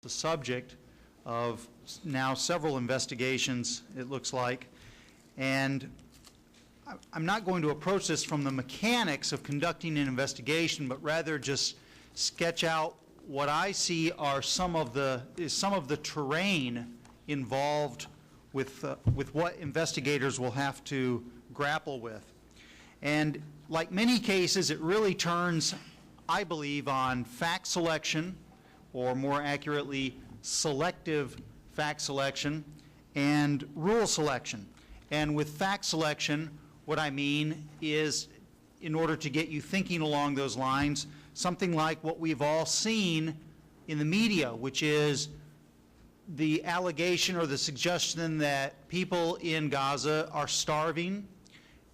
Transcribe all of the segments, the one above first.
the subject of now several investigations, it looks like, and I'm not going to approach this from the mechanics of conducting an investigation, but rather just sketch out what I see are some of the terrain involved with what investigators will have to grapple with. And like many cases, it really turns, I believe, on fact selection, or more accurately, selective fact selection, and rule selection. And with fact selection, what I mean is, in order to get you thinking along those lines, something like what we've all seen in the media, which is the allegation or the suggestion that people in Gaza are starving,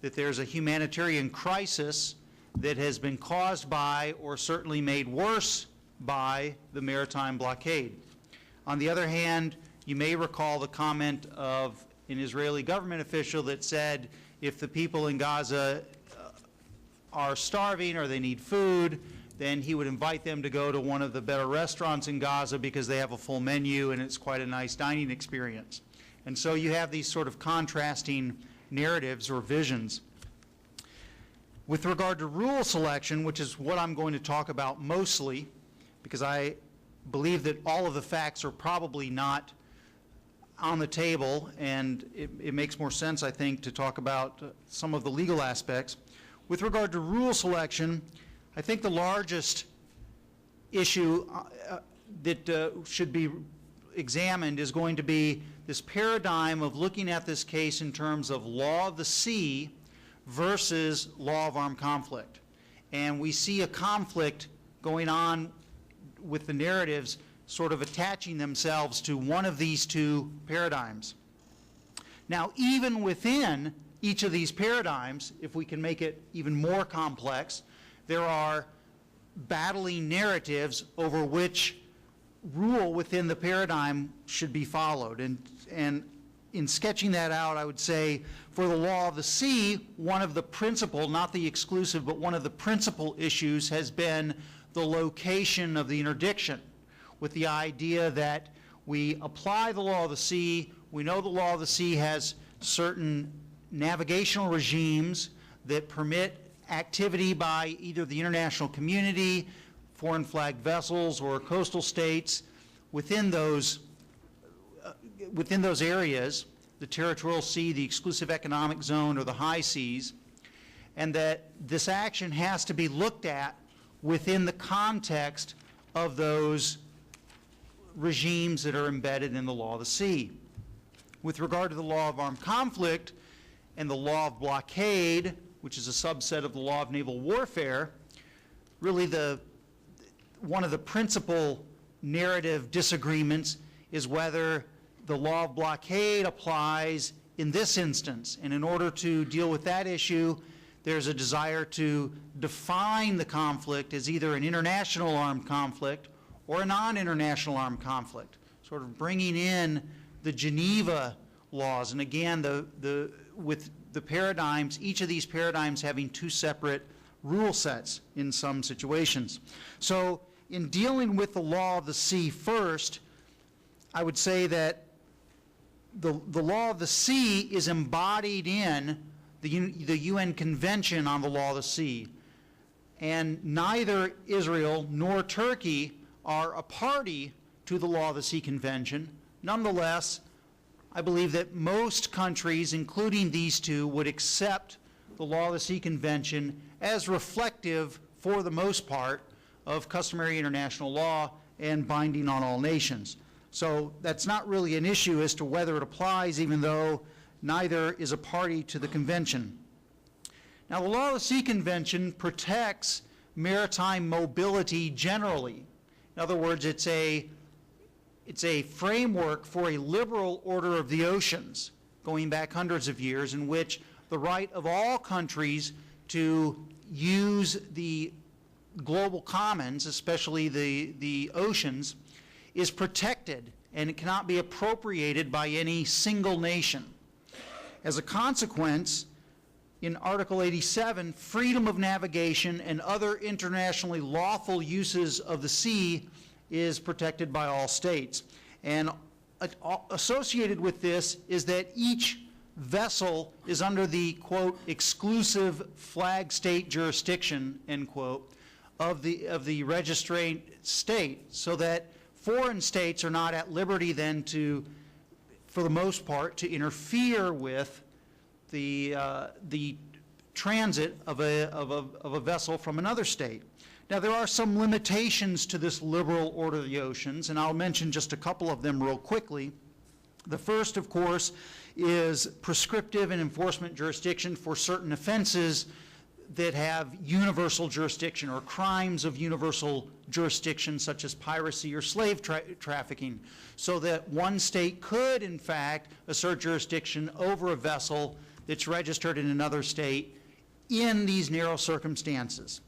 that there's a humanitarian crisis that has been caused by, or certainly made worse by, the maritime blockade. On the other hand, you may recall the comment of an Israeli government official that said if the people in Gaza are starving or they need food, then he would invite them to go to one of the better restaurants in Gaza because they have a full menu and it's quite a nice dining experience. And so you have these sort of contrasting narratives or visions. With regard to rule selection, which is what I'm going to talk about mostly, because I believe that all of the facts are probably not on the table, and it makes more sense, I think, to talk about some of the legal aspects. With regard to rule selection, I think the largest issue that should be examined is going to be this paradigm of looking at this case in terms of law of the sea versus law of armed conflict. And we see a conflict going on with the narratives sort of attaching themselves to one of these two paradigms. Now, even within each of these paradigms, if we can make it even more complex, there are battling narratives over which rule within the paradigm should be followed. And in sketching that out, I would say for the law of the sea, one of the principal, not the exclusive, but one of the principal issues has been the location of the interdiction, with the idea that we apply the law of the sea. We know the law of the sea has certain navigational regimes that permit activity by either the international community, foreign flagged vessels, or coastal states within those areas, the territorial sea, the exclusive economic zone, or the high seas, and that this action has to be looked at within the context of those regimes that are embedded in the law of the sea. With regard to the law of armed conflict and the law of blockade, which is a subset of the law of naval warfare, really one of the principal narrative disagreements is whether the law of blockade applies in this instance. And in order to deal with that issue, there's a desire to define the conflict as either an international armed conflict or a non-international armed conflict, sort of bringing in the Geneva laws. And again, with the paradigms, each of these paradigms having two separate rule sets in some situations. So in dealing with the law of the sea first, I would say that the law of the sea is embodied in the UN Convention on the Law of the Sea. And neither Israel nor Turkey are a party to the Law of the Sea Convention. Nonetheless, I believe that most countries, including these two, would accept the Law of the Sea Convention as reflective, for the most part, of customary international law and binding on all nations. So that's not really an issue as to whether it applies, even though neither is a party to the convention. Now, the Law of the Sea Convention protects maritime mobility generally. In other words, it's a framework for a liberal order of the oceans going back hundreds of years, in which the right of all countries to use the global commons, especially the oceans, is protected, and it cannot be appropriated by any single nation. As a consequence, in Article 87, freedom of navigation and other internationally lawful uses of the sea is protected by all states. And associated with this is that each vessel is under the, quote, exclusive flag state jurisdiction, end quote, of the registrant state, so that foreign states are not at liberty then to, for the most part, to interfere with the transit of a vessel from another state. Now, there are some limitations to this liberal order of the oceans, and I'll mention just a couple of them real quickly. The first, of course, is prescriptive and enforcement jurisdiction for certain offenses that have universal jurisdiction, or crimes of universal jurisdiction, such as piracy or slave trafficking, so that one state could, in fact, assert jurisdiction over a vessel that's registered in another state in these narrow circumstances.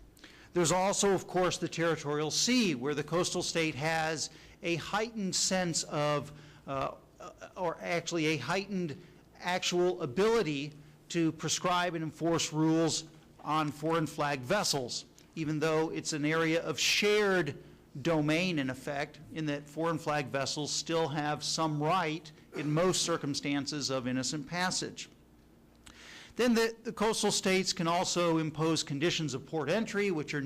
There's also, of course, the territorial sea, where the coastal state has a heightened sense of, or actually a heightened actual ability to prescribe and enforce rules on foreign flag vessels, even though it's an area of shared domain, in effect, in that foreign flag vessels still have some right in most circumstances of innocent passage. Then the coastal states can also impose conditions of port entry, which are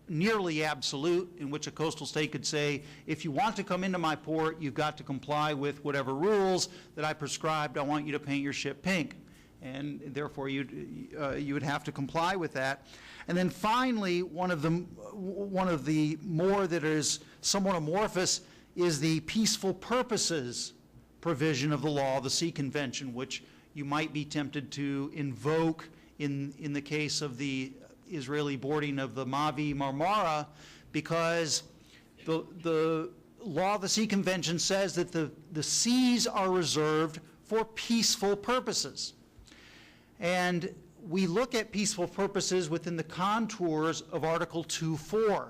nearly absolute, in which a coastal state could say, if you want to come into my port, you've got to comply with whatever rules that I prescribed. I want you to paint your ship pink. And therefore, you would have to comply with that. And then finally, one of the more that is somewhat amorphous is the peaceful purposes provision of the law of the sea convention, which you might be tempted to invoke in the case of the Israeli boarding of the Mavi Marmara, because the law of the sea convention says that the seas are reserved for peaceful purposes. And we look at peaceful purposes within the contours of Article 2.4.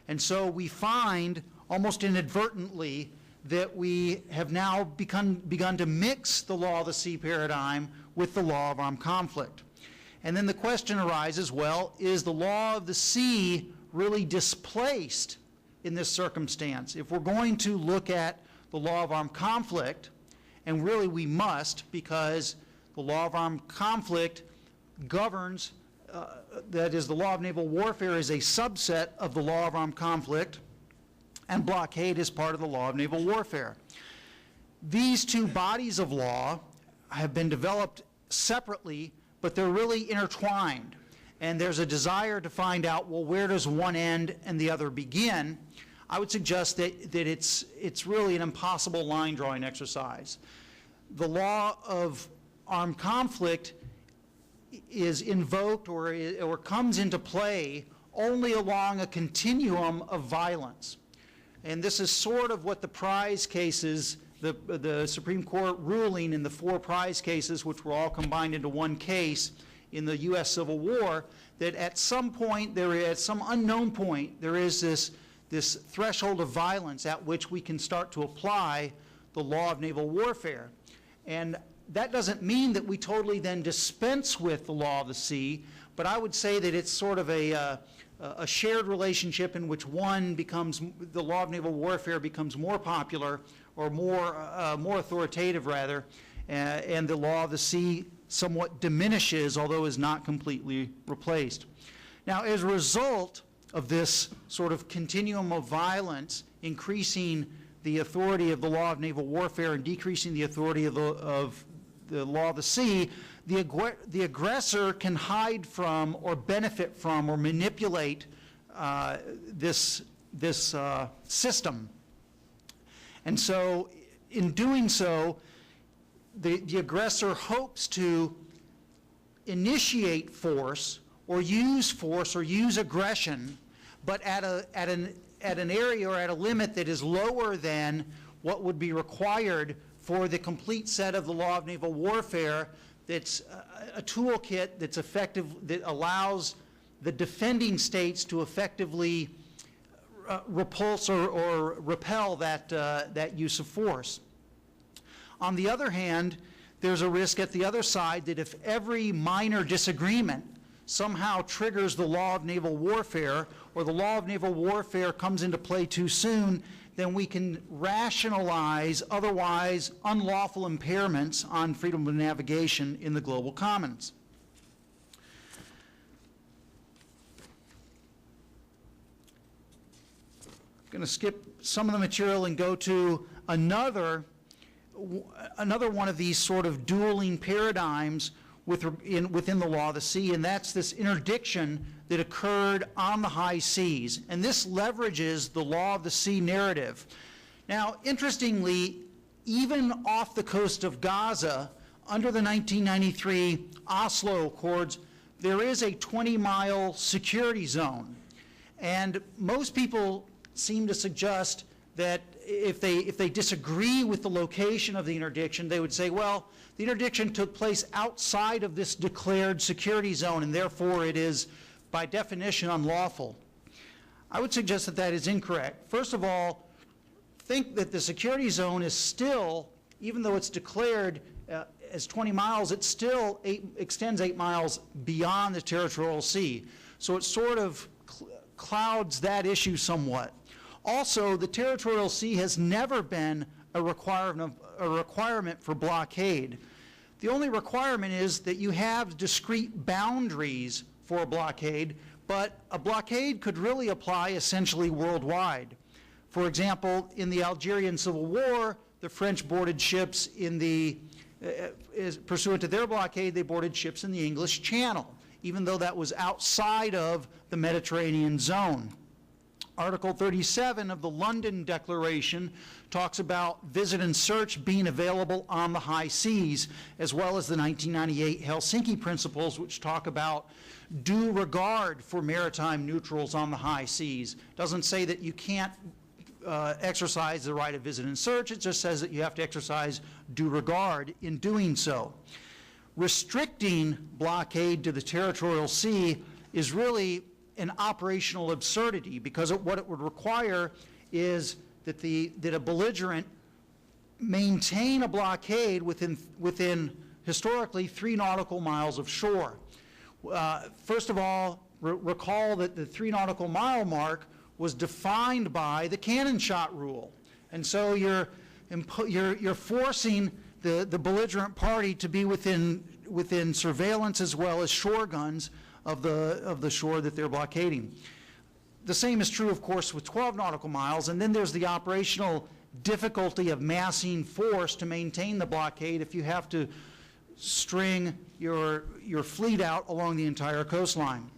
And so we find, almost inadvertently, that we have now begun to mix the law of the sea paradigm with the law of armed conflict. And then the question arises, well, is the law of the sea really displaced in this circumstance? If we're going to look at the law of armed conflict, and really we must, because the law of armed conflict governs, that is, the law of naval warfare is a subset of the law of armed conflict, and blockade is part of the law of naval warfare. These two bodies of law have been developed separately, but they're really intertwined. And there's a desire to find out, well, where does one end and the other begin? I would suggest that it's really an impossible line drawing exercise. The law of armed conflict is invoked or comes into play only along a continuum of violence. And this is sort of what the prize cases, the Supreme Court ruling in the 4 prize cases, which were all combined into one case in the U.S. Civil War, that at some point, at some unknown point, there is this threshold of violence at which we can start to apply the law of naval warfare. And that doesn't mean that we totally then dispense with the law of the sea, but I would say that it's sort of a shared relationship in which one becomes, the law of naval warfare becomes more popular, or more authoritative rather, and the law of the sea somewhat diminishes, although is not completely replaced. Now, as a result of this sort of continuum of violence, increasing the authority of the law of naval warfare and decreasing the authority of the law of the sea, the aggressor can hide from or benefit from or manipulate this system. And so in doing so, the aggressor hopes to initiate force or use aggression, but at an area or at a limit that is lower than what would be required for the complete set of the law of naval warfare. That's a toolkit that's effective, that allows the defending states to effectively repulse or repel that use of force. On the other hand, there's a risk at the other side that if every minor disagreement, somehow triggers the law of naval warfare, or the law of naval warfare comes into play too soon, then we can rationalize otherwise unlawful impairments on freedom of navigation in the global commons. I'm going to skip some of the material and go to another one of these sort of dueling paradigms within the law of the sea, and that's this interdiction that occurred on the high seas. And this leverages the law of the sea narrative. Now, interestingly, even off the coast of Gaza, under the 1993 Oslo Accords, there is a 20-mile security zone. And most people seem to suggest that if they disagree with the location of the interdiction, they would say, well, the interdiction took place outside of this declared security zone, and therefore it is, by definition, unlawful. I would suggest that that is incorrect. First of all, think that the security zone is still, even though it's declared as 20 miles, it still extends 8 miles beyond the territorial sea. So it sort of clouds that issue somewhat. Also, the territorial sea has never been a requirement for blockade. The only requirement is that you have discrete boundaries for a blockade, but a blockade could really apply essentially worldwide. For example, in the Algerian Civil War, the French boarded ships in the, pursuant to their blockade, they boarded ships in the English Channel, even though that was outside of the Mediterranean zone. Article 37 of the London Declaration talks about visit and search being available on the high seas, as well as the 1998 Helsinki Principles, which talk about due regard for maritime neutrals on the high seas. It doesn't say that you can't exercise the right of visit and search. It just says that you have to exercise due regard in doing so. Restricting blockade to the territorial sea is really an operational absurdity, because what it would require is that a belligerent maintain a blockade within historically 3 nautical miles of shore. First of all, recall that the 3 nautical mile mark was defined by the cannon shot rule, and so you're forcing the belligerent party to be within surveillance as well as shore guns of the shore that they're blockading. The same is true, of course, with 12 nautical miles, and then there's the operational difficulty of massing force to maintain the blockade if you have to string your fleet out along the entire coastline.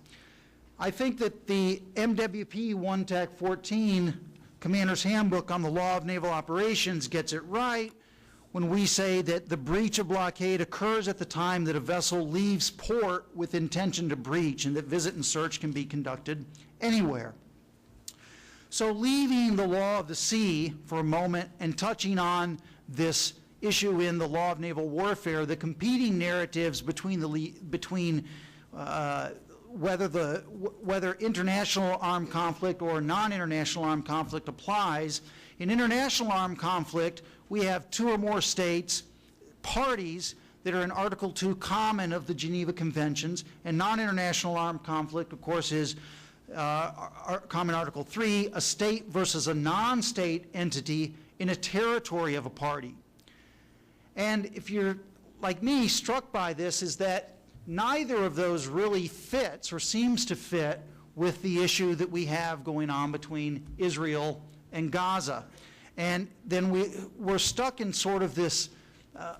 I think that the MWP 1-TAC-14 Commander's Handbook on the Law of Naval Operations gets it right when we say that the breach of blockade occurs at the time that a vessel leaves port with intention to breach, and that visit and search can be conducted anywhere. So leaving the law of the sea for a moment and touching on this issue in the law of naval warfare, the competing narratives between whether international armed conflict or non-international armed conflict applies. In international armed conflict, we have 2 or more states, parties that are in Article 2 common of the Geneva Conventions, and non-international armed conflict, of course, is common Article 3, a state versus a non-state entity in a territory of a party. And if you're, like me, struck by this, is that neither of those really fits or seems to fit with the issue that we have going on between Israel and Gaza. And then we're stuck in sort of this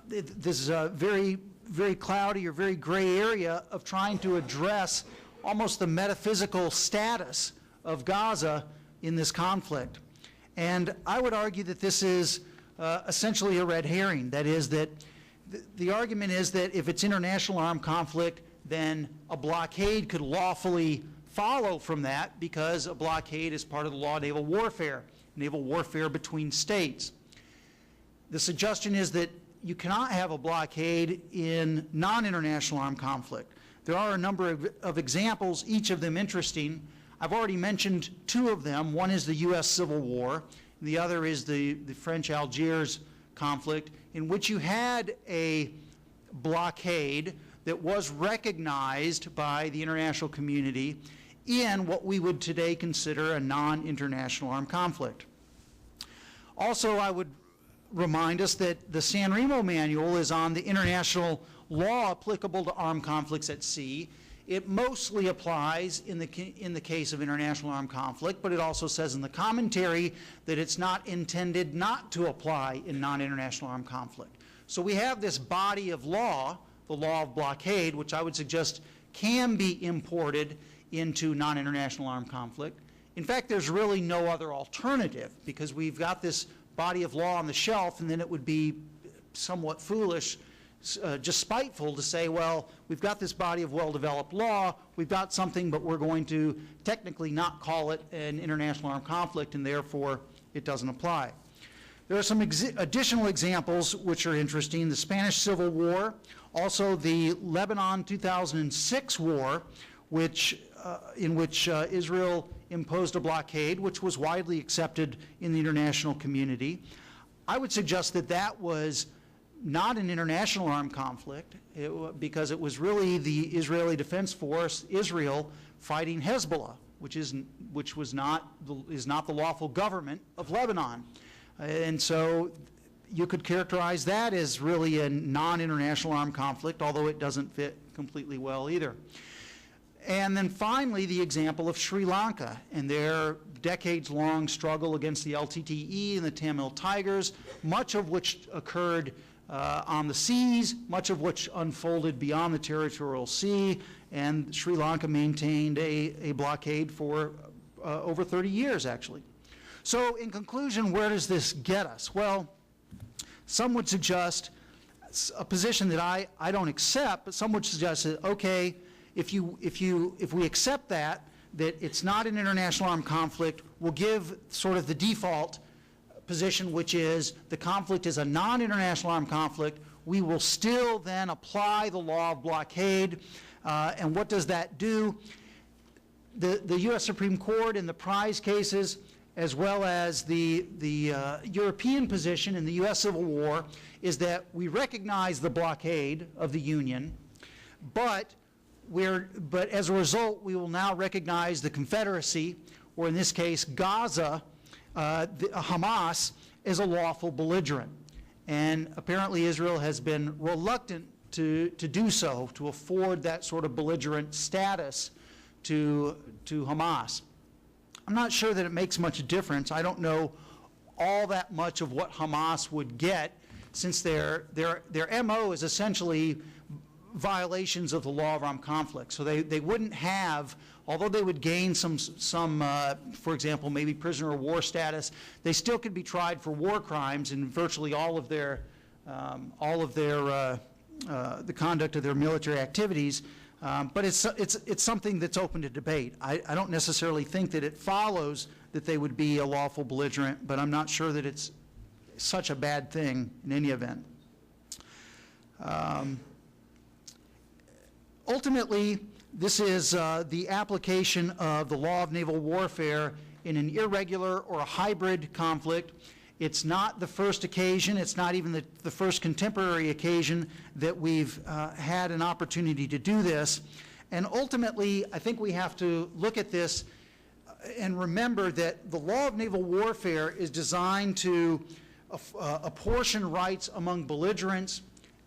very, very cloudy or very gray area of trying to address almost the metaphysical status of Gaza in this conflict. And I would argue that this is essentially a red herring. That is, that the argument is that if it's international armed conflict, then a blockade could lawfully follow from that, because a blockade is part of the law of naval warfare between states. The suggestion is that you cannot have a blockade in non-international armed conflict. There are a number of examples, each of them interesting. I've already mentioned 2 of them. One is the U.S. Civil War. The other is the French Algiers conflict, in which you had a blockade that was recognized by the international community in what we would today consider a non-international armed conflict. Also, I would remind us that the San Remo Manual is on the international law applicable to armed conflicts at sea. It mostly applies in the case of international armed conflict, but it also says in the commentary that it's not intended not to apply in non-international armed conflict. So we have this body of law, the law of blockade, which I would suggest can be imported into non-international armed conflict. In fact, there's really no other alternative, because we've got this body of law on the shelf, and then it would be somewhat foolish, just spiteful to say, well, we've got this body of well-developed law, we've got something, but we're going to technically not call it an international armed conflict, and therefore it doesn't apply. There are some additional examples which are interesting. The Spanish Civil War, also the Lebanon 2006 war, in which Israel imposed a blockade, which was widely accepted in the international community. I would suggest that that was not an international armed conflict, because it was really the Israeli Defense Force, Israel, fighting Hezbollah, which is not the lawful government of Lebanon. And so you could characterize that as really a non-international armed conflict, although it doesn't fit completely well either. And then finally, the example of Sri Lanka and their decades-long struggle against the LTTE and the Tamil Tigers, much of which occurred on the seas, much of which unfolded beyond the territorial sea, and Sri Lanka maintained a blockade for over 30 years, actually. So in conclusion, where does this get us? Well, some would suggest a position that I don't accept, but some would suggest that, okay, if we accept that it's not an international armed conflict, we'll give sort of the default position, which is the conflict is a non-international armed conflict. We will still then apply the law of blockade. And what does that do? The U.S. Supreme Court in the prize cases, as well as the European position in the U.S. Civil War, is that we recognize the blockade of the Union, but as a result, we will now recognize the Confederacy, or in this case, Gaza, Hamas, as a lawful belligerent. And apparently Israel has been reluctant to do so, to afford that sort of belligerent status to Hamas. I'm not sure that it makes much difference. I don't know all that much of what Hamas would get, since their MO is essentially violations of the law of armed conflict. So they wouldn't have, although they would gain some for example, maybe prisoner of war status, they still could be tried for war crimes in virtually all of the conduct of their military activities. But it's something that's open to debate. I don't necessarily think that it follows that they would be a lawful belligerent, but I'm not sure that it's such a bad thing in any event. Ultimately, this is the application of the law of naval warfare in an irregular or a hybrid conflict. It's not the first occasion, it's not even the first contemporary occasion that we've had an opportunity to do this. And ultimately, I think we have to look at this and remember that the law of naval warfare is designed to apportion rights among belligerents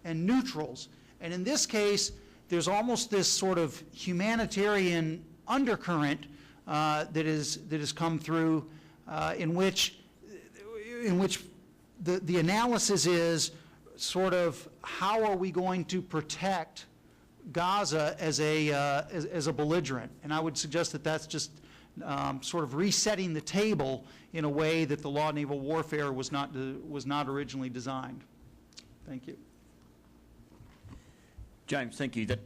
and neutrals. And in this case, there's almost this sort of humanitarian undercurrent that has come through in which the analysis is sort of how are we going to protect Gaza as a belligerent. And I would suggest that that's just sort of resetting the table in a way that the law of naval warfare was not originally designed. Thank you. James, thank you. That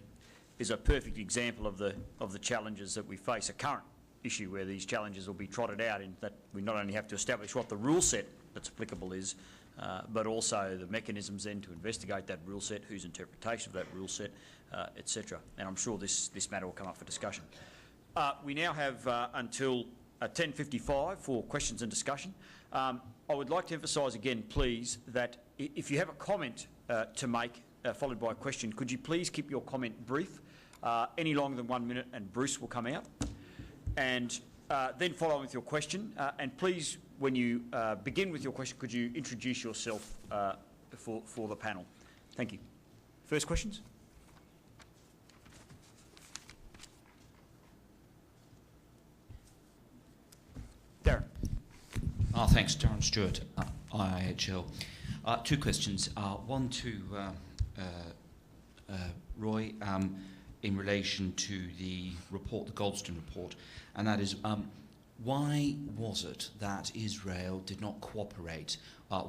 is a perfect example of the challenges that we face, a current issue where these challenges will be trotted out, in that we not only have to establish what the rule set that's applicable is, but also the mechanisms then to investigate that rule set, whose interpretation of that rule set, etc. And I'm sure this matter will come up for discussion. We now have until 10:55 for questions and discussion. I would like to emphasise again, please, that if you have a comment to make, followed by a question. Could you please keep your comment brief, any longer than 1 minute, and Bruce will come out. And then follow on with your question. And please, when you begin with your question, could you introduce yourself for the panel? Thank you. First questions? Darren. Thanks, Darren Stewart, IHL. Two questions. One to Roy in relation to the report, the Goldstone report, and that is why was it that Israel did not cooperate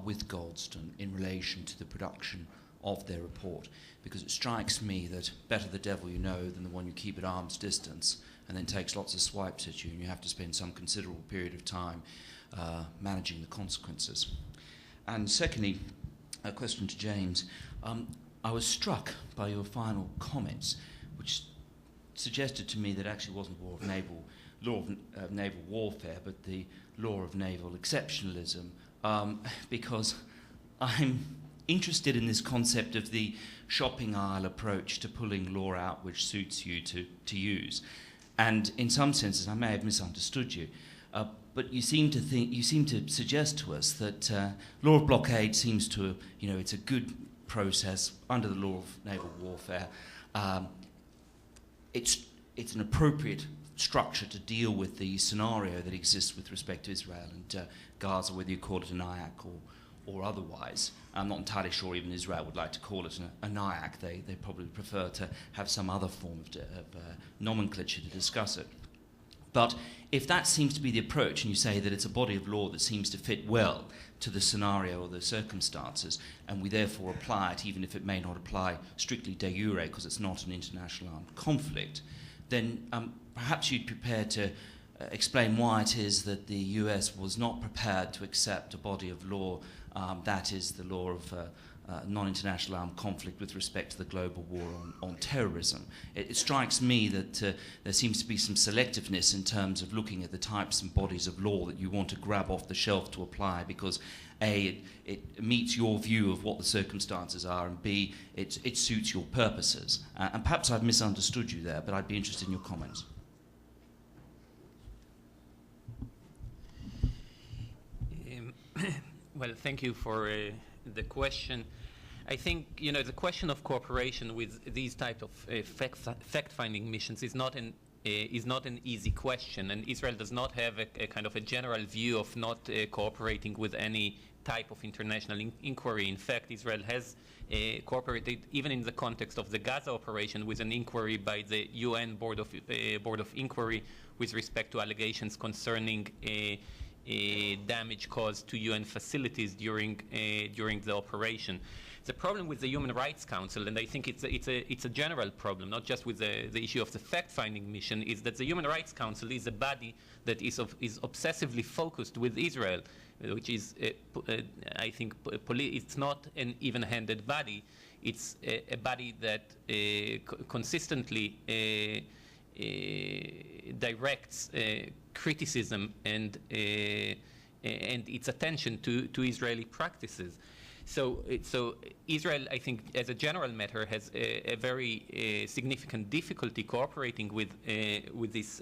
with Goldstone in relation to the production of their report? Because it strikes me that better the devil you know than the one you keep at arm's distance and then takes lots of swipes at you, and you have to spend some considerable period of time managing the consequences. And secondly, a question to James. I was struck by your final comments, which suggested to me that it actually wasn't law of naval warfare, but the law of naval exceptionalism, because I'm interested in this concept of the shopping aisle approach to pulling law out which suits you to use. And in some senses, I may have misunderstood you, but you seem to suggest to us that law of blockade seems to, it's a good process under the law of naval warfare. It's an appropriate structure to deal with the scenario that exists with respect to Israel and Gaza, whether you call it a NIAC or otherwise. I'm not entirely sure even Israel would like to call it a NIAC. They probably prefer to have some other form of nomenclature to discuss it. But if that seems to be the approach, and you say that it's a body of law that seems to fit well to the scenario or the circumstances, and we therefore apply it even if it may not apply strictly de jure because it's not an international armed conflict, then perhaps you'd prepare to explain why it is that the US was not prepared to accept a body of law that is the law of non-international armed conflict with respect to the global war on terrorism. It strikes me that there seems to be some selectiveness in terms of looking at the types and bodies of law that you want to grab off the shelf to apply because A, it meets your view of what the circumstances are, and B, it suits your purposes. And perhaps I've misunderstood you there, but I'd be interested in your comments. Well, thank you for the question. I think the question of cooperation with these type of fact-finding missions is not an easy question, and Israel does not have a kind of a general view of not cooperating with any type of international inquiry. In fact, Israel has cooperated even in the context of the Gaza operation with an inquiry by the UN Board of Inquiry with respect to allegations concerning damage caused to UN facilities during the operation. The problem with the Human Rights Council, and I think it's a general problem, not just with the issue of the fact-finding mission, is that the Human Rights Council is a body that is obsessively focused with Israel, which is, I think, it's not an even-handed body. It's a body that consistently directs criticism and its attention to Israeli practices. So Israel, I think, as a general matter, has a very significant difficulty cooperating with this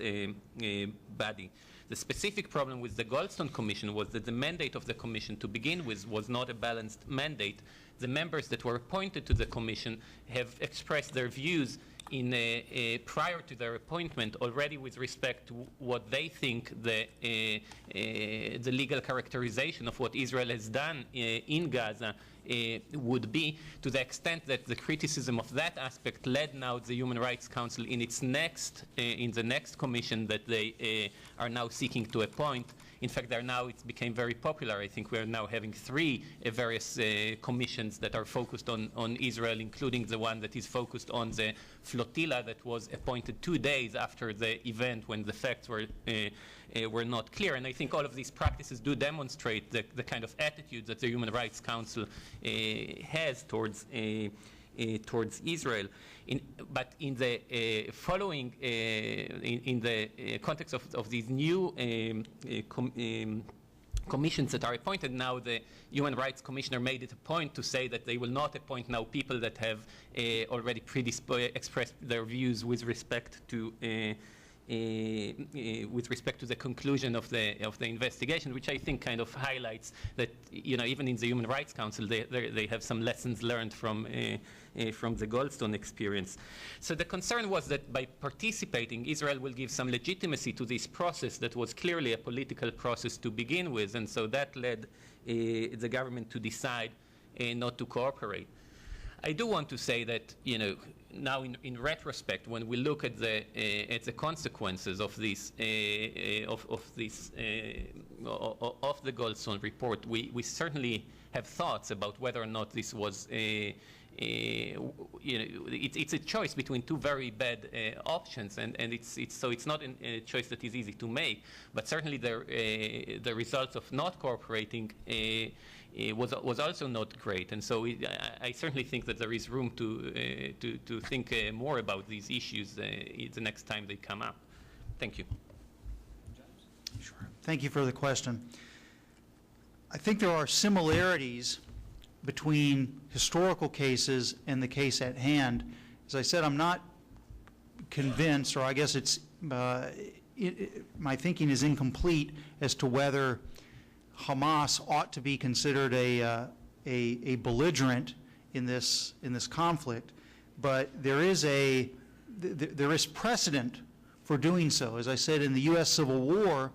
body. The specific problem with the Goldstone Commission was that the mandate of the Commission to begin with was not a balanced mandate. The members that were appointed to the Commission have expressed their views prior to their appointment already with respect to what they think the legal characterization of what Israel has done in Gaza would be, to the extent that the criticism of that aspect led now the Human Rights Council in the next commission that they are now seeking to appoint. In fact, it became very popular. I think we are now having three various commissions that are focused on Israel, including the one that is focused on the flotilla that was appointed 2 days after the event when the facts were not clear. And I think all of these practices do demonstrate the kind of attitude that the Human Rights Council has towards Israel. But in the following, in the context of these new commissions that are appointed. Now the Human Rights Commissioner made it a point to say that they will not appoint now people that have already expressed their views with respect to the conclusion of the investigation, which I think kind of highlights that, you know, even in the Human Rights Council they have some lessons learned from the Goldstone experience. So the concern was that by participating, Israel will give some legitimacy to this process that was clearly a political process to begin with, and so that led the government to decide not to cooperate. I do want to say that, you know, now in retrospect, when we look at the consequences of this of the Goldstone report, we certainly have thoughts about whether or not this was you know, it's a choice between two very bad options, and it's not a choice that is easy to make. But certainly the results of not cooperating was also not great, and so I certainly think that there is room to think more about these issues the next time they come up. Thank you. Sure. Thank you for the question. I think there are similarities between historical cases and the case at hand. As I said, I'm not convinced, or I guess it's my thinking is incomplete as to whether Hamas ought to be considered a belligerent in this conflict, but there is precedent for doing so. As I said, in the U.S. Civil War,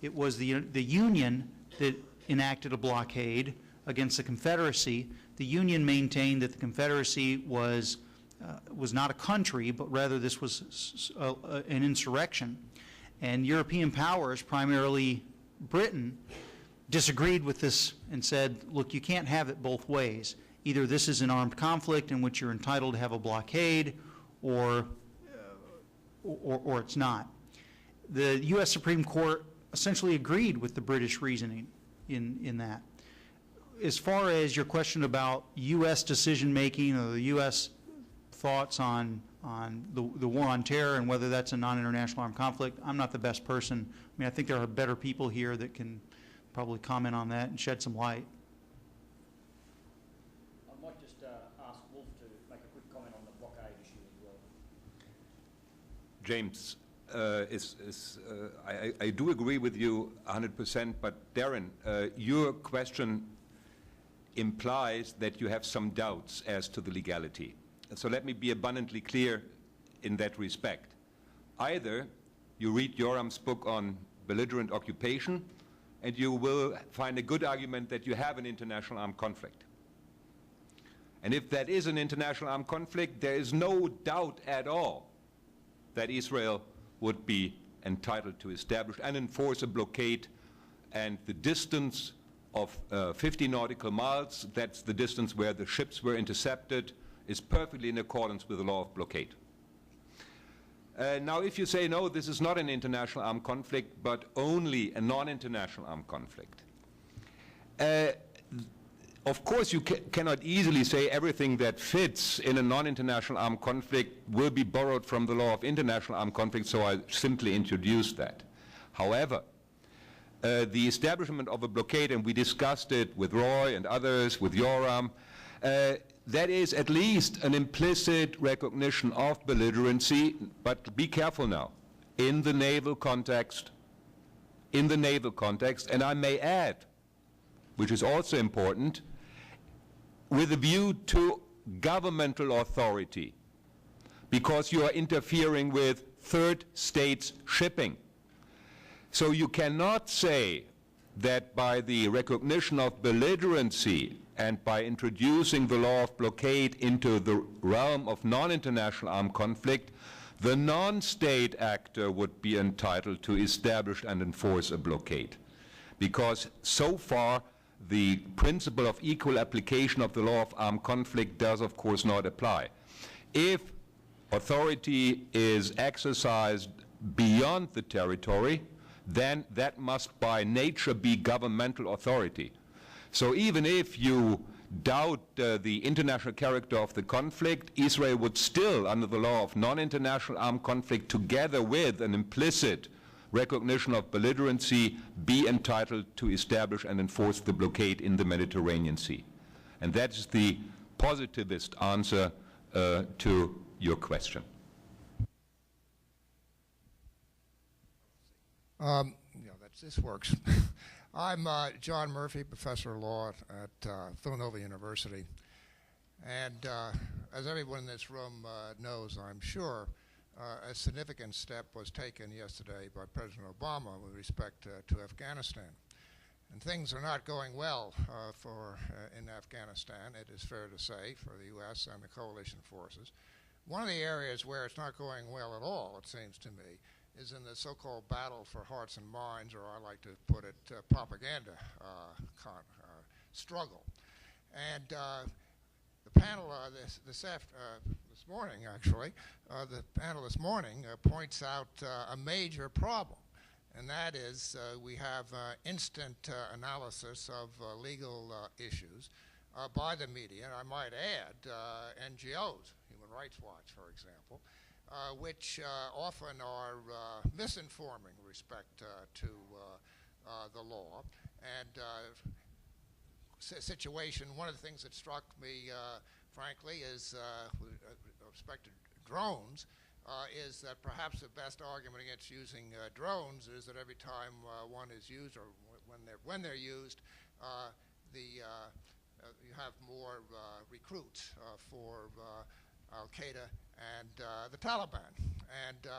it was the Union that enacted a blockade against the Confederacy. The Union maintained that the Confederacy was not a country, but rather this was an insurrection, and European powers, primarily Britain, disagreed with this and said, look, you can't have it both ways. Either this is an armed conflict in which you're entitled to have a blockade, or it's not. The U.S. Supreme Court essentially agreed with the British reasoning in that. As far as your question about U.S. decision-making or the U.S. thoughts on the war on terror and whether that's a non-international armed conflict, I'm not the best person. I mean, I think there are better people here that can probably comment on that and shed some light. I might just ask Wolff to make a quick comment on the blockade issue as well. James, I do agree with you 100%, but Darren, your question implies that you have some doubts as to the legality. So let me be abundantly clear in that respect. Either you read Yoram's book on belligerent occupation, and you will find a good argument that you have an international armed conflict. And if that is an international armed conflict, there is no doubt at all that Israel would be entitled to establish and enforce a blockade, and the distance of 50 nautical miles, that's the distance where the ships were intercepted, is perfectly in accordance with the law of blockade. Now, if you say, no, this is not an international armed conflict, but only a non-international armed conflict, of course you cannot easily say everything that fits in a non-international armed conflict will be borrowed from the law of international armed conflict, so I simply introduced that. However, the establishment of a blockade, and we discussed it with Roy and others, with Yoram, that is at least an implicit recognition of belligerency, but be careful now, in the naval context, and I may add, which is also important, with a view to governmental authority, because you are interfering with third states' shipping. So you cannot say that by the recognition of belligerency and by introducing the law of blockade into the realm of non-international armed conflict, the non-state actor would be entitled to establish and enforce a blockade. Because so far, the principle of equal application of the law of armed conflict does, of course, not apply. If authority is exercised beyond the territory, then that must by nature be governmental authority. So even if you doubt the international character of the conflict, Israel would still, under the law of non-international armed conflict, together with an implicit recognition of belligerency, be entitled to establish and enforce the blockade in the Mediterranean Sea. And that's the positivist answer to your question. This works. I'm John Murphy, professor of law at Villanova University. And as everyone in this room knows, I'm sure, a significant step was taken yesterday by President Obama with respect to Afghanistan. And things are not going well in Afghanistan, it is fair to say, for the U.S. and the coalition forces. One of the areas where it's not going well at all, it seems to me, is in the so-called battle for hearts and minds, or I like to put it, propaganda struggle. And the panel this morning, actually, the panel this morning points out a major problem, and that is we have instant analysis of legal issues by the media, and I might add NGOs, Human Rights Watch, for example, which often are misinforming with respect to the law. And situation, one of the things that struck me, frankly, is with respect to drones, is that perhaps the best argument against using drones is that every time one is used, or when they're used, you have more recruits for Al-Qaeda and the Taliban. And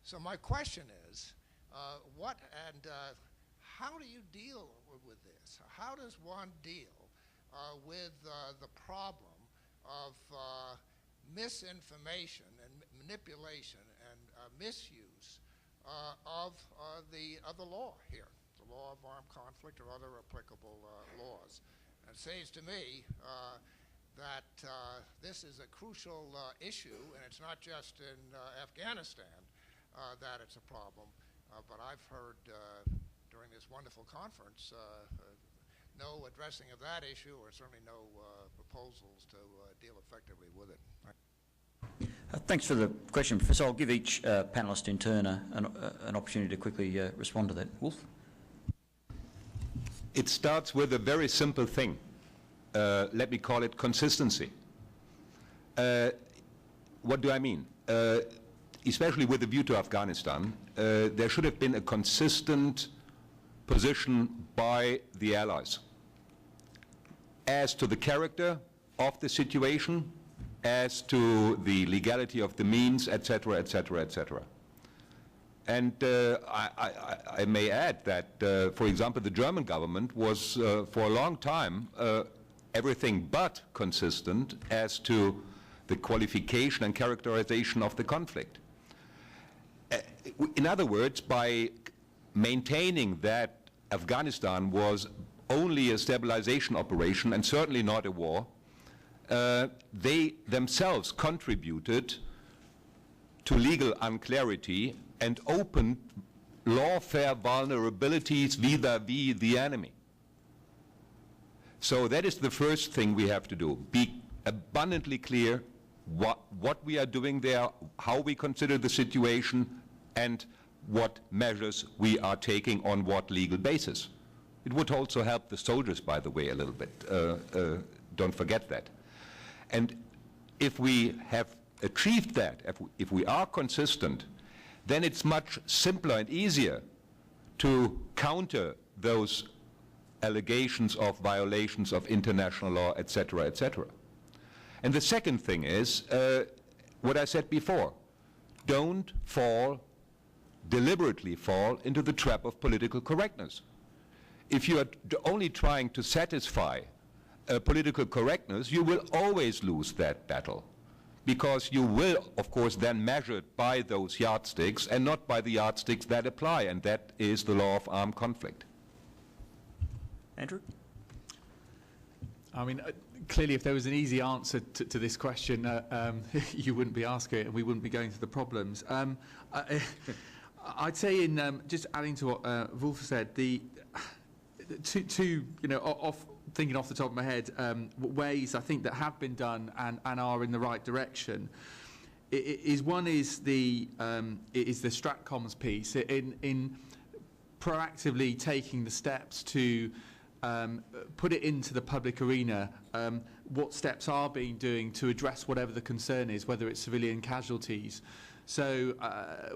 so my question is, how do you deal with this? How does one deal with the problem of misinformation and manipulation and misuse of the law here, the law of armed conflict or other applicable laws? And it seems to me that this is a crucial issue, and it's not just in Afghanistan that it's a problem, but I've heard during this wonderful conference no addressing of that issue, or certainly no proposals to deal effectively with it. Thanks for the question, Professor. I'll give each panellist in turn an opportunity to quickly respond to that. Wolff? It starts with a very simple thing. Let me call it consistency. What do I mean? Especially with a view to Afghanistan, there should have been a consistent position by the Allies as to the character of the situation, as to the legality of the means, etc., etc., etc. And I may add that, for example, the German government was for a long time everything but consistent as to the qualification and characterization of the conflict. In other words, by maintaining that Afghanistan was only a stabilization operation and certainly not a war, they themselves contributed to legal unclarity and opened lawfare vulnerabilities vis-à-vis the enemy. So that is the first thing we have to do. Be abundantly clear what we are doing there, how we consider the situation, and what measures we are taking on what legal basis. It would also help the soldiers, by the way, a little bit. Don't forget that. And if we have achieved that, if we are consistent, then it's much simpler and easier to counter those allegations of violations of international law, etc., etc. And the second thing is what I said before. Don't deliberately fall into the trap of political correctness. If you are only trying to satisfy political correctness, you will always lose that battle, because you will, of course, then measure it by those yardsticks and not by the yardsticks that apply, and that is the law of armed conflict. Andrew? I mean, clearly if there was an easy answer to this question, you wouldn't be asking it and we wouldn't be going through the problems. I'd say, just adding to what Wolff said, thinking off the top of my head, ways I think that have been done and are in the right direction one is the Stratcoms piece in proactively taking the steps to put it into the public arena. What steps are being doing to address whatever the concern is, whether it's civilian casualties. So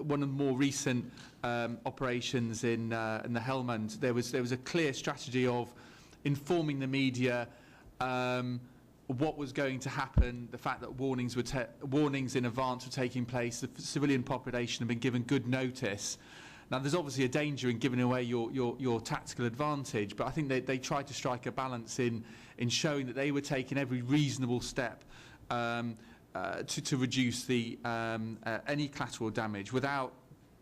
one of the more recent operations in the Helmand, there was a clear strategy of informing the media what was going to happen, the fact that warnings in advance were taking place, the civilian population had been given good notice. Now, there's obviously a danger in giving away your tactical advantage, but I think they tried to strike a balance in showing that they were taking every reasonable step to reduce any collateral damage without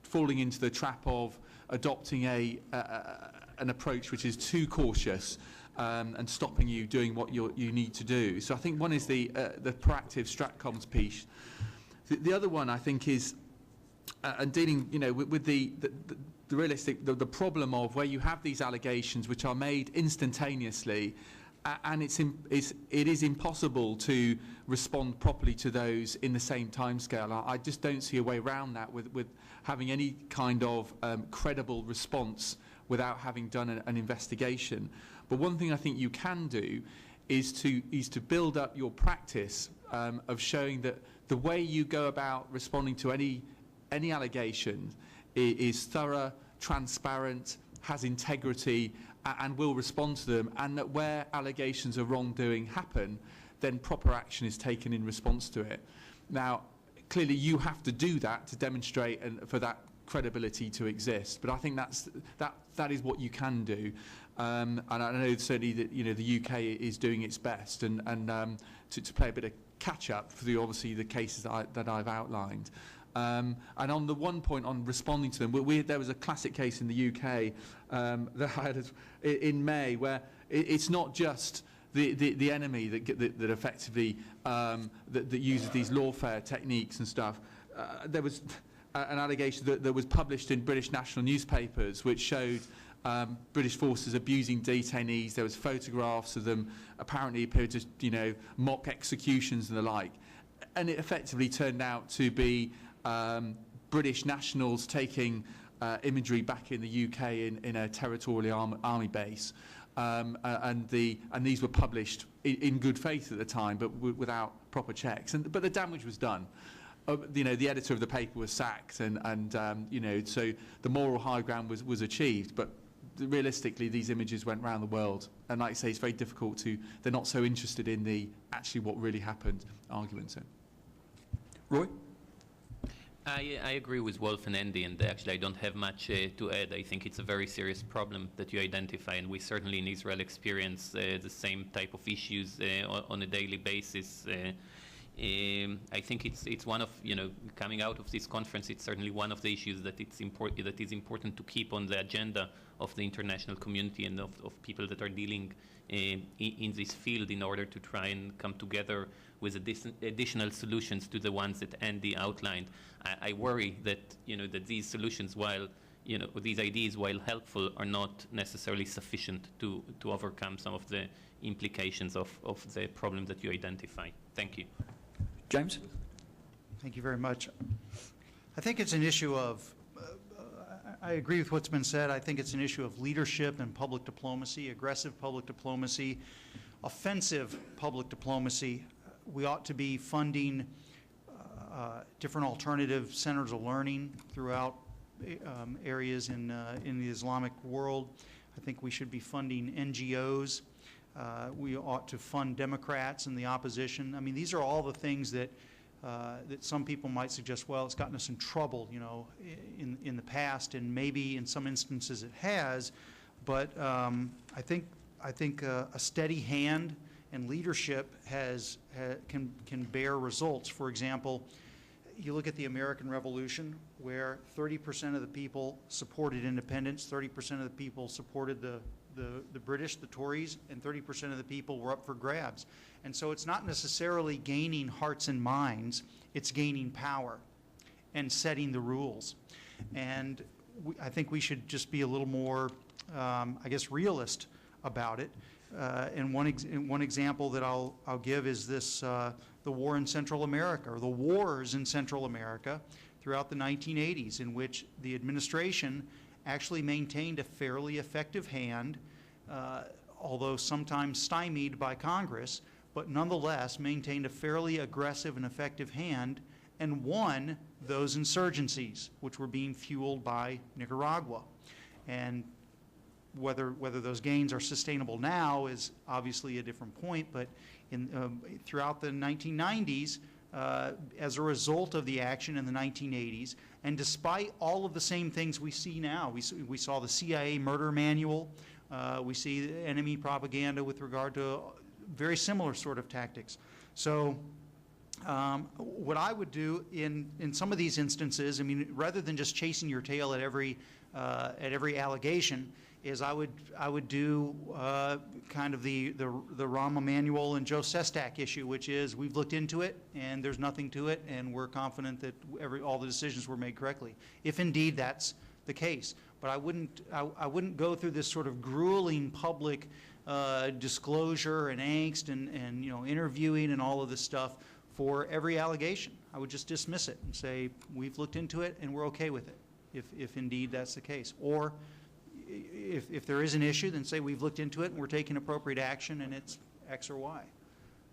falling into the trap of adopting an approach which is too cautious and stopping you doing what you need to do. So I think one is the proactive Stratcoms piece. The other one, I think, is and dealing, with the realistic, the problem of where you have these allegations which are made instantaneously, and it is impossible to respond properly to those in the same timescale. I just don't see a way around that with having any kind of credible response without having done an investigation. But one thing I think you can do is to build up your practice of showing that the way you go about responding to any allegation is thorough, transparent, has integrity, and will respond to them, and that where allegations of wrongdoing happen, then proper action is taken in response to it. Now, clearly you have to do that to demonstrate and for that credibility to exist, but I think that is what you can do. And I know certainly that the UK is doing its best and to play a bit of catch up through obviously the cases that I've outlined. And on the one point on responding to them, there was a classic case in the UK that I had in May where it's not just the enemy that effectively that uses these lawfare techniques and stuff. There was an allegation that was published in British national newspapers which showed British forces abusing detainees. There was photographs of them apparently appeared to mock executions and the like, and it effectively turned out to be British nationals taking imagery back in the UK in a territorial army base, and these were published in good faith at the time, but without proper checks. But the damage was done. The editor of the paper was sacked, and so the moral high ground was achieved. But realistically, these images went around the world, and like I say, it's very difficult they're not so interested in the actually what really happened argument. So, Roy? I agree with Wolff and Andy, and actually I don't have much to add. I think it's a very serious problem that you identify, and we certainly in Israel experience the same type of issues on a daily basis. I think it's one of, coming out of this conference, it's certainly one of the issues that is important to keep on the agenda of the international community and of people that are dealing in this field in order to try and come together with additional solutions to the ones that Andy outlined. I worry that that these solutions, while these ideas, while helpful, are not necessarily sufficient to overcome some of the implications of the problem that you identify. Thank you. James? Thank you very much. I think it's an issue of, I agree with what's been said. I think it's an issue of leadership and public diplomacy, aggressive public diplomacy, offensive public diplomacy. We ought to be funding different alternative centers of learning throughout areas in the Islamic world. I think we should be funding NGOs. We ought to fund Democrats and the opposition. I mean, these are all the things that that some people might suggest, well, it's gotten us in trouble, in the past, and maybe in some instances it has. But I think a steady hand and leadership can bear results. For example, you look at the American Revolution, where 30% of the people supported independence, 30% of the people supported the British, the Tories, and 30% of the people were up for grabs. And so it's not necessarily gaining hearts and minds, it's gaining power and setting the rules. And I think we should just be a little more, realist about it. And one example that I'll give is this, the war in Central America, or the wars in Central America throughout the 1980s, in which the administration actually maintained a fairly effective hand, although sometimes stymied by Congress, but nonetheless maintained a fairly aggressive and effective hand and won those insurgencies, which were being fueled by Nicaragua. And whether those gains are sustainable now is obviously a different point, but throughout the 1990s, as a result of the action in the 1980s, and despite all of the same things we see now, we saw the CIA murder manual, we see the enemy propaganda with regard to very similar sort of tactics. So what I would do in some of these instances, I mean, rather than just chasing your tail at every allegation, is I would do kind of the Rahm Emanuel and Joe Sestak issue, which is we've looked into it and there's nothing to it, and we're confident that all the decisions were made correctly, if indeed that's the case. But I wouldn't go through this sort of grueling public disclosure and angst and you know, interviewing and all of this stuff for every allegation. I would just dismiss it and say we've looked into it and we're okay with it, if indeed that's the case. Or if there is an issue, then say we've looked into it and we're taking appropriate action and it's X or Y.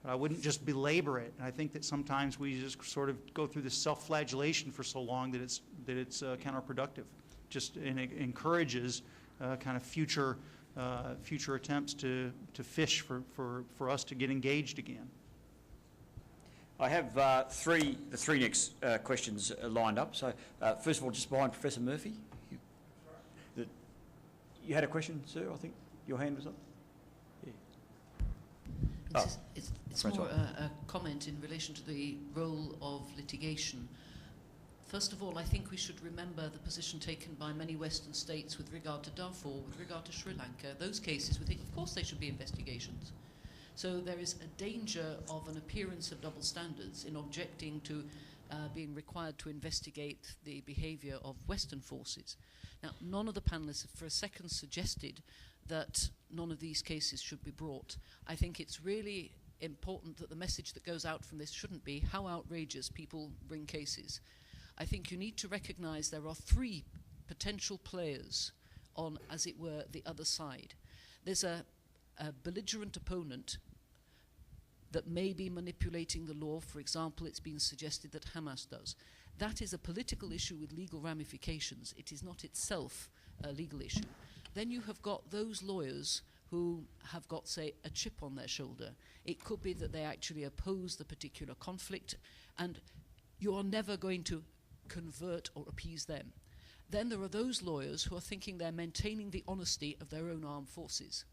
But I wouldn't just belabor it. And I think that sometimes we just sort of go through this self-flagellation for so long that it's counterproductive. And it encourages kind of future attempts to fish for us to get engaged again. I have the three next questions lined up. So first of all, just behind Professor Murphy. You had a question, sir? I think your hand was up. Yeah. It's more a comment in relation to the role of litigation. First of all, I think we should remember the position taken by many Western states with regard to Darfur, with regard to Sri Lanka. Those cases, we think, of course, they should be investigations. So there is a danger of an appearance of double standards in objecting to being required to investigate the behavior of Western forces. Now, none of the panelists have for a second suggested that none of these cases should be brought. I think it's really important that the message that goes out from this shouldn't be how outrageous people bring cases. I think you need to recognize there are three potential players on, as it were, the other side. There's a belligerent opponent that may be manipulating the law. For example, it's been suggested that Hamas does. That is a political issue with legal ramifications. It is not itself a legal issue. Then you have got those lawyers who have got, say, a chip on their shoulder. It could be that they actually oppose the particular conflict, and you are never going to convert or appease them. Then there are those lawyers who are thinking they're maintaining the honesty of their own armed forces.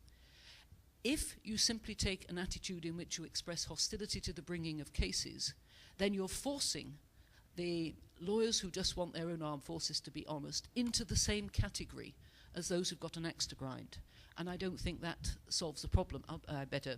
If you simply take an attitude in which you express hostility to the bringing of cases, then you're forcing the lawyers who just want their own armed forces to be honest into the same category as those who've got an axe to grind. And I don't think that solves the problem. I better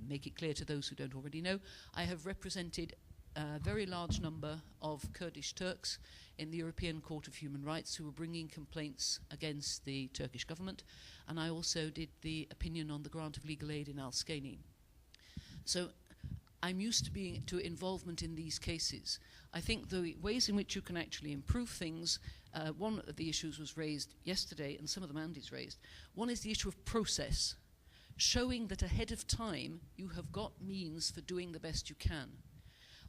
make it clear to those who don't already know. I have represented a very large number of Kurdish Turks in the European Court of Human Rights who were bringing complaints against the Turkish government, and I also did the opinion on the grant of legal aid in Al-Skaini. So I'm used to involvement in these cases. I think the ways in which you can actually improve things, one of the issues was raised yesterday, and some of them Andy's raised. One is the issue of process, showing that ahead of time you have got means for doing the best you can.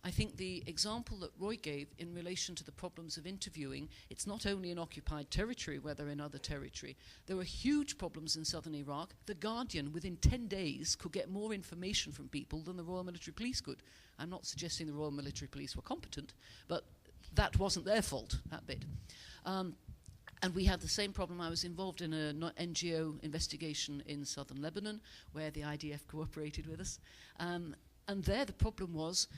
I think the example that Roy gave in relation to the problems of interviewing, it's not only in occupied territory, whether in other territory. There were huge problems in southern Iraq. The Guardian, within 10 days, could get more information from people than the Royal Military Police could. I'm not suggesting the Royal Military Police were competent, but that wasn't their fault, that bit. And we had the same problem. I was involved in an NGO investigation in southern Lebanon, where the IDF cooperated with us. And there the problem was,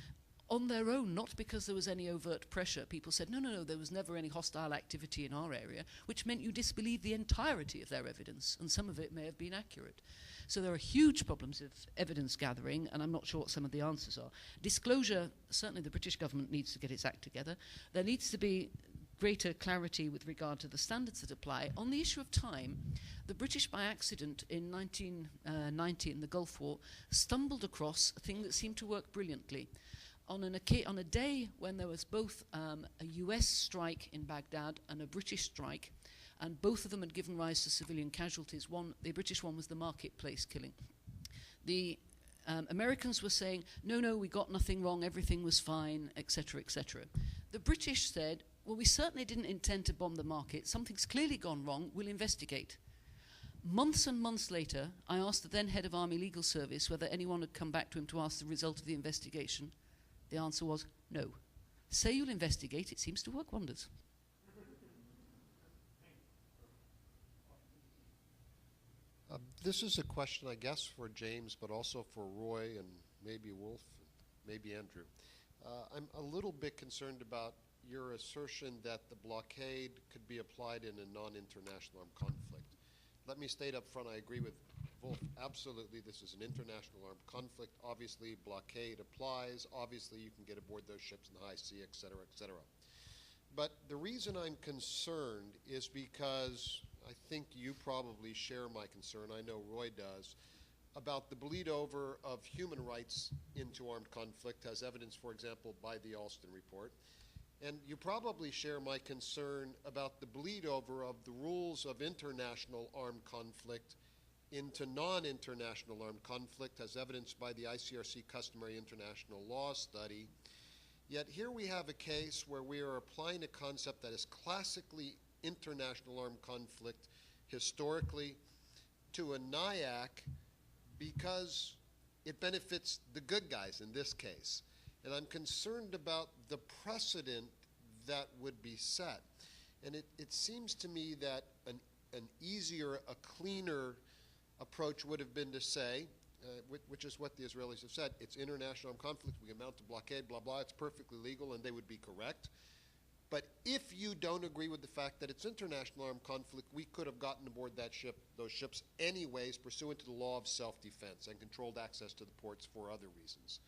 on their own, not because there was any overt pressure. People said, no, there was never any hostile activity in our area, which meant you disbelieved the entirety of their evidence, and some of it may have been accurate. So there are huge problems of evidence gathering, and I'm not sure what some of the answers are. Disclosure, certainly the British government needs to get its act together. There needs to be greater clarity with regard to the standards that apply. On the issue of time, the British, by accident, in 1990 in the Gulf War, stumbled across a thing that seemed to work brilliantly. On a day when there was both a US strike in Baghdad and a British strike, and both of them had given rise to civilian casualties. The British one was the marketplace killing. The Americans were saying, no, we got nothing wrong, everything was fine, etc., etc. The British said, well, we certainly didn't intend to bomb the market. Something's clearly gone wrong. We'll investigate. Months and months later, I asked the then head of Army Legal Service whether anyone had come back to him to ask the result of the investigation. The answer was no. Say you'll investigate, it seems to work wonders. This is a question, I guess, for James, but also for Roy and maybe Wolff, maybe Andrew. I'm a little bit concerned about your assertion that the blockade could be applied in a non-international armed conflict. Let me state up front, I agree with Wolff. Absolutely, this is an international armed conflict. Obviously, blockade applies. Obviously, you can get aboard those ships in the high sea, et cetera, et cetera. But the reason I'm concerned is because I think you probably share my concern, I know Roy does, about the bleed over of human rights into armed conflict, as evidenced, for example, by the Alston report. And you probably share my concern about the bleed over of the rules of international armed conflict into non-international armed conflict, as evidenced by the ICRC customary international law study. Yet here we have a case where we are applying a concept that is classically international armed conflict historically to a NIAC because it benefits the good guys in this case. And I'm concerned about the precedent that would be set. And it seems to me that an easier, a cleaner approach would have been to say, which is what the Israelis have said, it's international armed conflict, we can mount a blockade, blah, blah, it's perfectly legal, and they would be correct. But if you don't agree with the fact that it's international armed conflict, we could have gotten aboard that ship, those ships anyways, pursuant to the law of self-defense and controlled access to the ports for other reasons.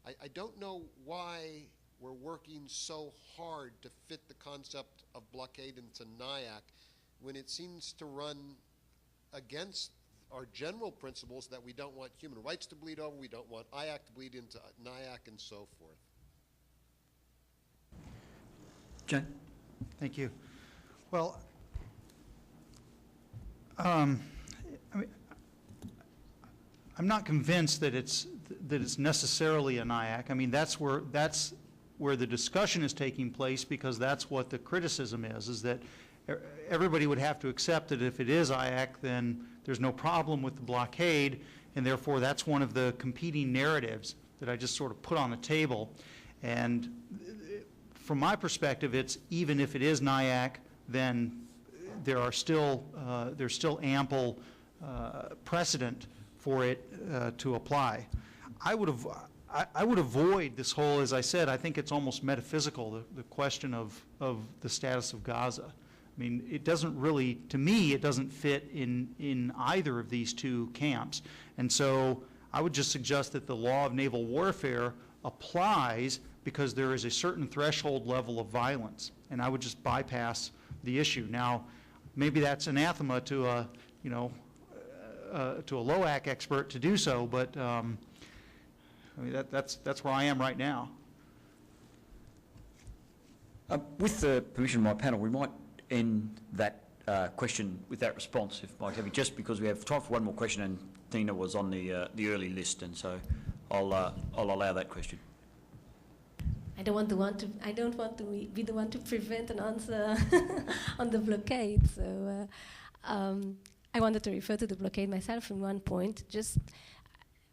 I don't know why we're working so hard to fit the concept of blockade into NIAC when it seems to run against our general principles that we don't want human rights to bleed over, we don't want IAC to bleed into NIAC, and so forth. Jane? Thank you. Well, I mean, I'm not convinced that it's necessarily a NIAC. I mean, that's where the discussion is taking place, because that's what the criticism is that everybody would have to accept that if it is IAC, then there's no problem with the blockade, and therefore that's one of the competing narratives that I just sort of put on the table. And from my perspective, it's even if it is NIAC, then there's still ample precedent for it to apply. I would avoid this whole, as I said, I think it's almost metaphysical, the question of the status of Gaza. I mean, it doesn't really, to me, it doesn't fit in either of these two camps. And so I would just suggest that the law of naval warfare applies because there is a certain threshold level of violence, and I would just bypass the issue. Now, maybe that's anathema to a, to a LOAC expert to do so, but I mean, that's where I am right now. With the permission of my panel, we might end that question with that response, if Mike have it, just because we have time for one more question, and Tina was on the early list, and so I'll allow that question. I don't want to be the one to prevent an answer on the blockade. So I wanted to refer to the blockade myself from one point, just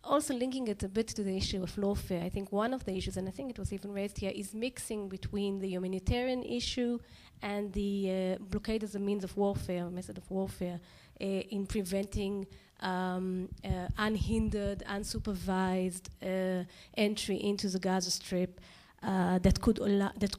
also linking it a bit to the issue of lawfare. I think one of the issues, and I think it was even raised here, is mixing between the humanitarian issue and the blockade as a means of warfare, a method of warfare, in preventing unhindered, unsupervised entry into the Gaza Strip that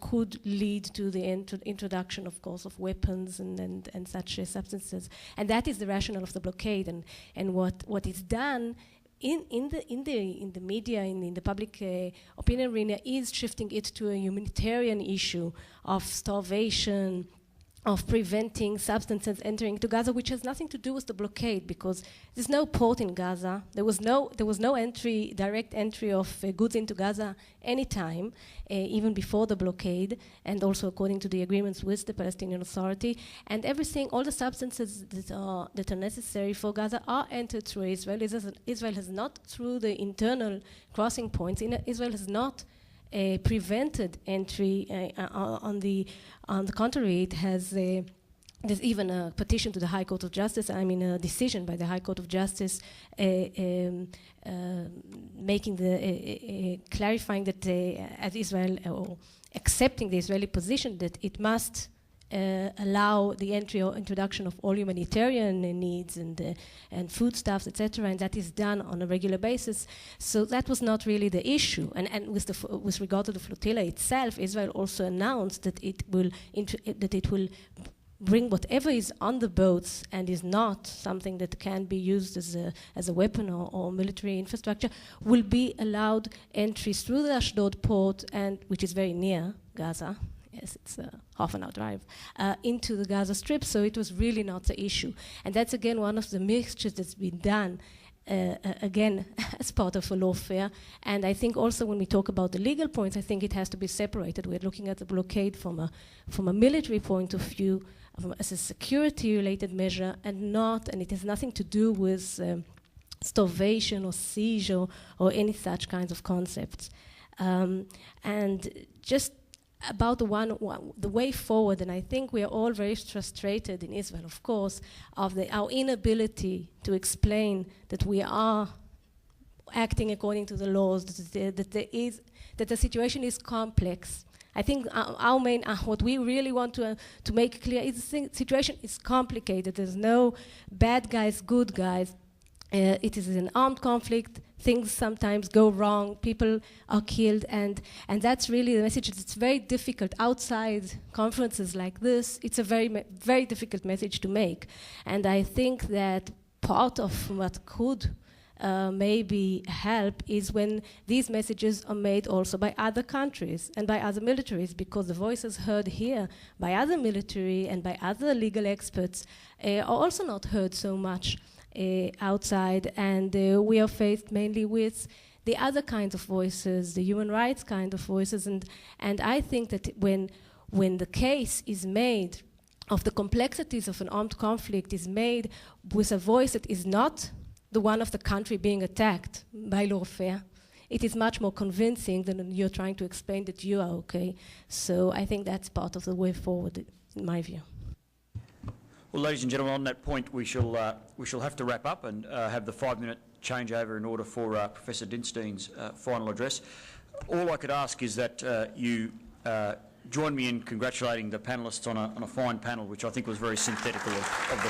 could lead to the introduction, of course, of weapons and such substances. And that is the rationale of the blockade. And what is done in the media, in the public opinion arena, is shifting it to a humanitarian issue of starvation, of preventing substances entering to Gaza, which has nothing to do with the blockade, because there's no port in Gaza. There was no direct entry of goods into Gaza anytime, even before the blockade, and also according to the agreements with the Palestinian Authority. And everything, all the substances that are necessary for Gaza are entered through Israel. Israel has not, through the internal crossing points, Israel has not prevented entry. On the contrary, it has. There's even a petition to the High Court of Justice. I mean, a decision by the High Court of Justice making the clarifying that as Israel or accepting the Israeli position that it must allow the entry or introduction of all humanitarian needs and foodstuffs, etc., and that is done on a regular basis. So that was not really the issue. And with regard to the flotilla itself, Israel also announced that it will bring whatever is on the boats and is not something that can be used as a weapon or military infrastructure, will be allowed entries through the Ashdod port, and which is very near Gaza. Yes, it's a half-an-hour drive into the Gaza Strip, so it was really not the issue. And that's, again, one of the mixtures that's been done, again, as part of a lawfare. And I think also when we talk about the legal points, I think it has to be separated. We're looking at the blockade from a military point of view, as a security-related measure, and it has nothing to do with starvation or siege or any such kinds of concepts. And just about the way forward, and I think we are all very frustrated in Israel, of course, of our inability to explain that we are acting according to the laws, that the situation is complex. I think what we really want to make clear is the situation is complicated. There's no bad guys, good guys. It is an armed conflict. Things sometimes go wrong. People are killed, and that's really the message. It's very difficult outside conferences like this. It's a very difficult message to make, and I think that part of what could maybe help is when these messages are made also by other countries and by other militaries, because the voices heard here by other military and by other legal experts are also not heard so much outside, and we are faced mainly with the other kinds of voices, the human rights kind of voices, and I think that when the case is made of the complexities of an armed conflict is made with a voice that is not the one of the country being attacked by lawfare, it is much more convincing than you're trying to explain that you are okay. So I think that's part of the way forward, in my view. Well, ladies and gentlemen, on that point, we shall have to wrap up and have the 5-minute changeover in order for Professor Dinstein's final address. All I could ask is that you join me in congratulating the panellists on a fine panel, which I think was very synthetical of the